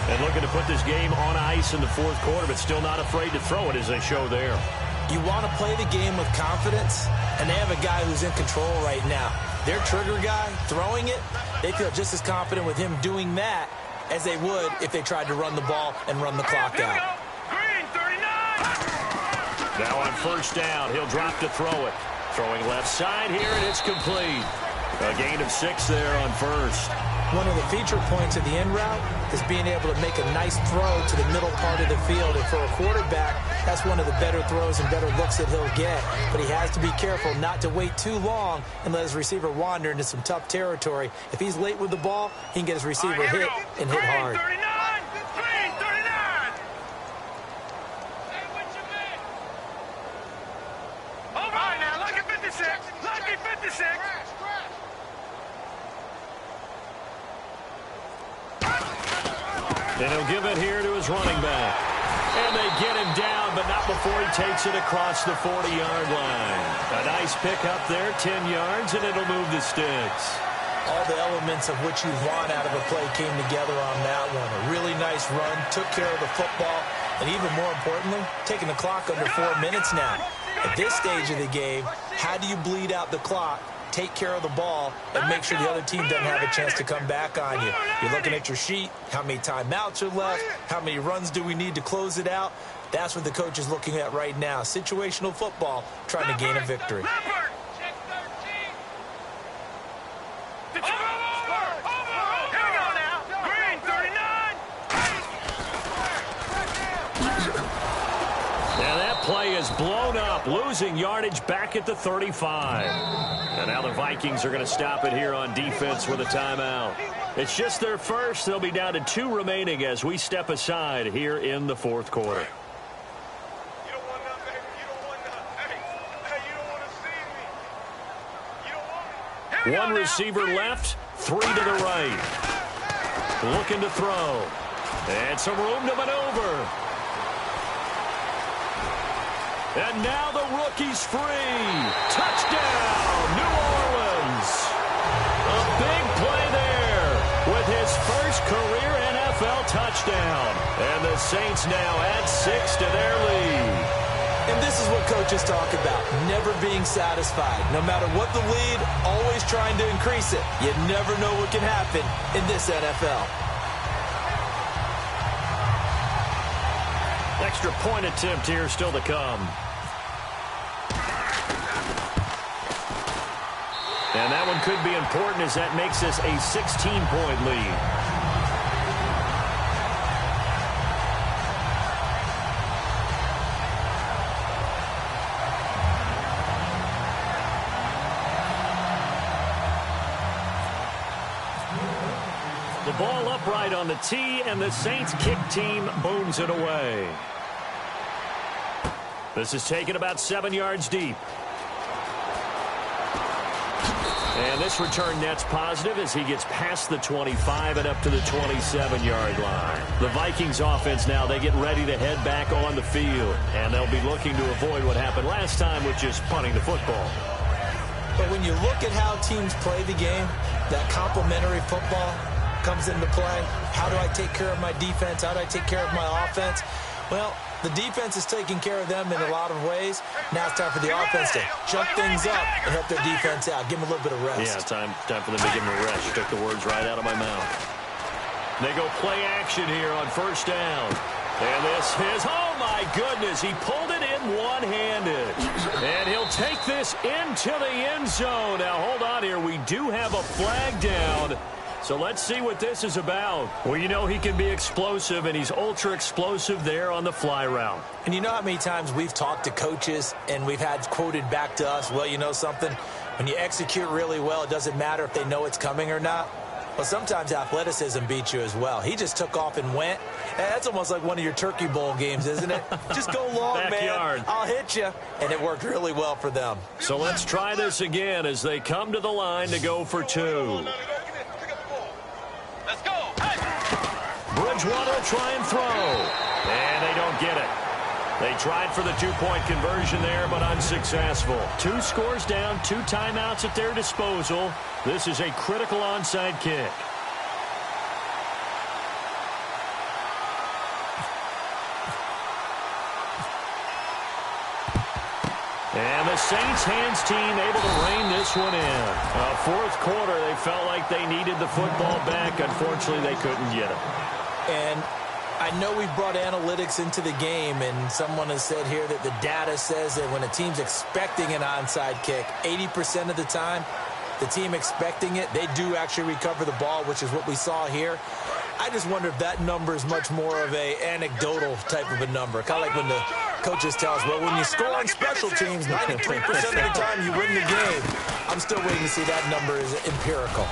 And looking to put this game on ice in the fourth quarter, but still not afraid to throw it as they show there. You want to play the game with confidence, and they have a guy who's in control right now. Their trigger guy, throwing it, they feel just as confident with him doing that as they would if they tried to run the ball and run the clock out. Green 39. Now on first down, he'll drop to throw it. Throwing left side here, and it's complete. A gain of 6 there on first. One of the feature points of the end route is being able to make a nice throw to the middle part of the field. And for a quarterback, that's one of the better throws and better looks that he'll get. But he has to be careful not to wait too long and let his receiver wander into some tough territory. If he's late with the ball, he can get his receiver hit and hit hard. Green 39. All right, now, lucky 56. Lucky 56. And he'll give it here to his running back. And they get him down, but not before he takes it across the 40-yard line. A nice pick up there, 10 yards, and it'll move the sticks. All the elements of what you want out of a play came together on that one. A really nice run, took care of the football, and even more importantly, taking the clock under 4 minutes now. At this stage of the game, how do you bleed out the clock, take care of the ball, and make sure the other team doesn't have a chance to come back on you? You're looking at your sheet, how many timeouts are left, how many runs do we need to close it out? That's what the coach is looking at right now. Situational football, trying to gain a victory. Play is blown up, losing yardage back at the 35. And now the Vikings are going to stop it here on defense with a timeout. It's just their first. They'll be down to 2 remaining as we step aside here in the fourth quarter. You don't want none, baby. You don't want none. Hey, you don't want to see me. You don't want me. One receiver left, 3 to the right. Looking to throw. And some room to maneuver. And now the rookie's free. Touchdown, New Orleans. A big play there with his first career NFL touchdown. And the Saints now add 6 to their lead. And this is what coaches talk about, never being satisfied. No matter what the lead, always trying to increase it. You never know what can happen in this NFL. Extra point attempt here still to come. And that one could be important as that makes this a 16-point lead. The ball upright on the tee, and the Saints kick team booms it away. This is taken about 7 yards deep. And this return net's positive as he gets past the 25 and up to the 27-yard line. The Vikings offense now, they get ready to head back on the field. And they'll be looking to avoid what happened last time with just punting the football. But when you look at how teams play the game, that complementary football comes into play. How do I take care of my defense? How do I take care of my offense? Well, the defense is taking care of them in a lot of ways. Now it's time for the offense to jump things up and help their defense out. Give them a little bit of rest. Yeah, time for them to give them a rest. You took the words right out of my mouth. They go play action here on first down. And this is, oh my goodness, he pulled it in one-handed. And he'll take this into the end zone. Now, hold on here. We do have a flag down. So let's see what this is about. Well, you know he can be explosive, and he's ultra-explosive there on the fly route. And you know how many times we've talked to coaches, and we've had quoted back to us, well, you know something? When you execute really well, it doesn't matter if they know it's coming or not. Well, sometimes athleticism beats you as well. He just took off and went. That's almost like one of your Turkey Bowl games, isn't it? Just go long, Backyard. man. I'll hit you. And it worked really well for them. So let's try this again as they come to the line to go for 2. Let's go. Hey. Bridgewater will try and throw. And they don't get it. They tried for the 2-point conversion there, but unsuccessful. 2 scores down, 2 timeouts at their disposal. This is a critical onside kick. And the Saints hands team able to rein this one in. Fourth quarter, they felt like they needed the football back. Unfortunately, they couldn't get it. And I know we've brought analytics into the game, and someone has said here that the data says that when a team's expecting an onside kick, 80% of the time, the team expecting it, they do actually recover the ball, which is what we saw here. I just wonder if that number is much more of a anecdotal type of a number. Kind of like when the coaches tell us, well, when you score on special teams, 93% of the time you win the game. I'm still waiting to see that number is empirical.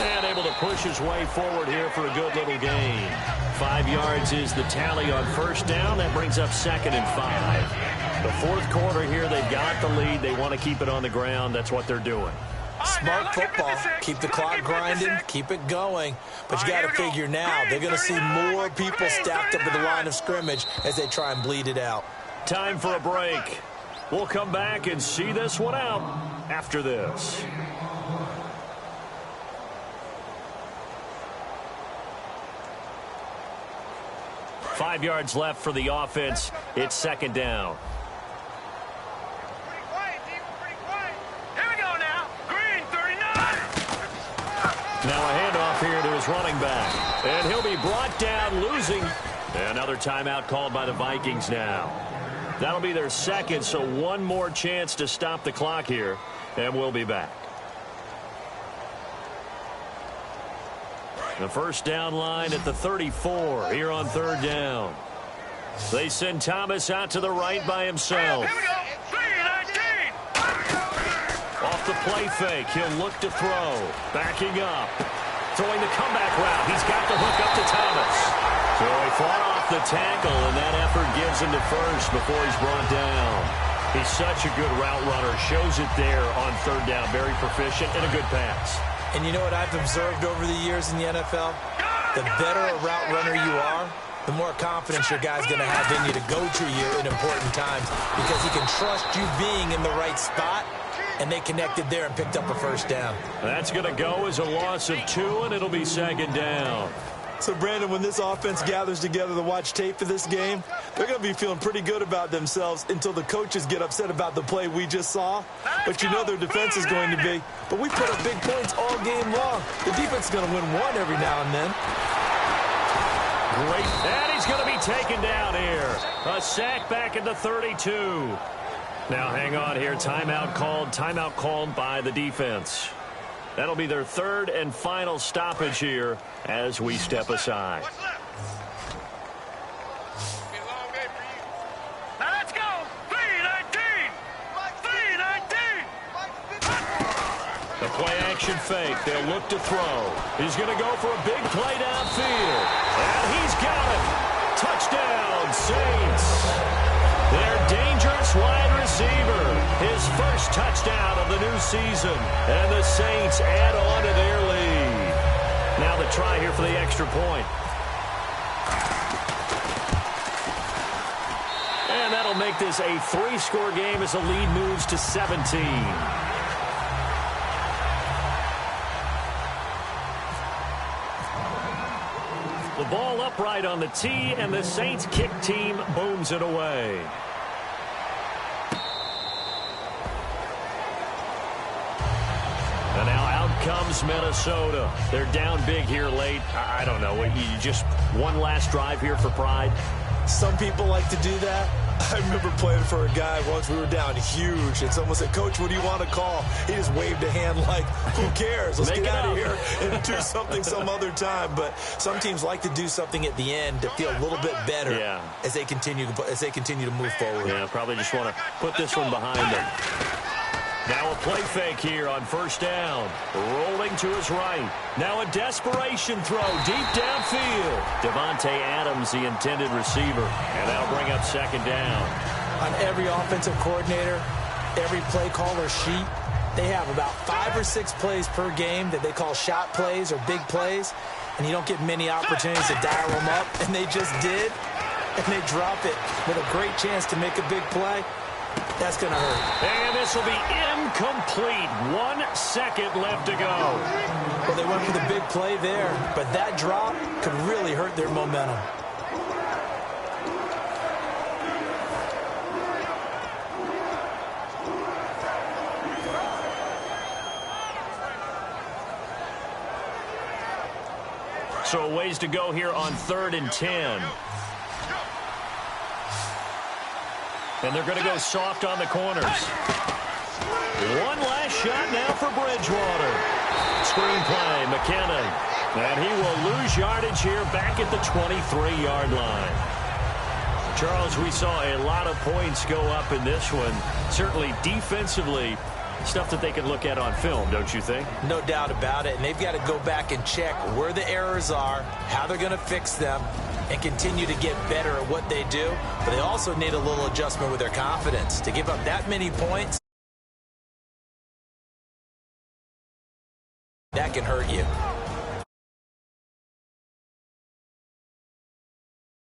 And able to push his way forward here for a good little gain. 5 yards is the tally on first down. That brings up 2nd and 5. The fourth quarter here, they've got the lead. They want to keep it on the ground. That's what they're doing. Smart football. Keep the clock grinding. Keep it going. But you got to figure now, they're going to see more people stacked up at the line of scrimmage as they try and bleed it out. Time for a break. We'll come back and see this one out after this. Five yards left for the offense. It's 2nd down. Pretty quiet, team. Pretty quiet. Here we go now. Green, 39. Now a handoff here to his running back. And he'll be brought down, losing. Another timeout called by the Vikings now. That'll be their 2nd, so one more chance to stop the clock here. And we'll be back. The first down line at the 34 here on 3rd down. They send Thomas out to the right by himself. Here we go. 3-19. Off the play fake, he'll look to throw. Backing up. Throwing the comeback route. He's got the hook up to Thomas. So he fought off the tackle, and that effort gives him to first before he's brought down. He's such a good route runner. Shows it there on 3rd down. Very proficient and a good pass. And you know what I've observed over the years in the NFL? The better a route runner you are, the more confidence your guy's going to have in you to go to you in important times because he can trust you being in the right spot, and they connected there and picked up a first down. That's going to go as a loss of 2, and it'll be second down. So, Brandon, when this offense gathers together to watch tape for this game, they're going to be feeling pretty good about themselves until the coaches get upset about the play we just saw. But you know their defense is going to be. But we put up big points all game long. The defense is going to win one every now and then. Great. And he's going to be taken down here. A sack back at the 32. Now, hang on here. Timeout called by the defense. That'll be their third and final stoppage here as we step aside. Now let's go. 3-19. 3-19. The play action fake. They'll look to throw. He's going to go for a big play downfield. And he's got it. Touchdown, Saints. Their dangerous wide receiver. His first touchdown of the new season. And the Saints add on to their lead. Now the try here for the extra point. And that'll make this a 3-score game as the lead moves to 17. The ball upright on the tee, and the Saints kick team booms it away. And now out comes Minnesota. They're down big here late. I don't know. You just one last drive here for pride? Some people like to do that. I remember playing for a guy once. We were down huge, and someone said, "Coach, what do you want to call?" He just waved a hand like, who cares? Let's get out of here and do something some other time. But some teams like to do something at the end to feel a little bit better as they continue to move forward. Yeah, probably just want to put this one behind them. Now a play fake here on first down. Rolling to his right. Now a desperation throw deep downfield. Devontae Adams, the intended receiver. And that'll bring up second down. On every offensive coordinator, every play caller sheet, they have about 5 or 6 plays per game that they call shot plays or big plays. And you don't get many opportunities to dial them up. And they just did. And they drop it with a great chance to make a big play. That's going to hurt. And this will be incomplete. 1 second left to go. Well, they went for the big play there, but that drop could really hurt their momentum. So a ways to go here on 3rd and 10. And they're going to go soft on the corners. One last shot now for Bridgewater. Screen play, McKinnon. And he will lose yardage here back at the 23-yard line. Charles, we saw a lot of points go up in this one. Certainly defensively, stuff that they can look at on film, don't you think? No doubt about it. And they've got to go back and check where the errors are, how they're going to fix them, and continue to get better at what they do. But they also need a little adjustment with their confidence. To give up that many points, that can hurt you.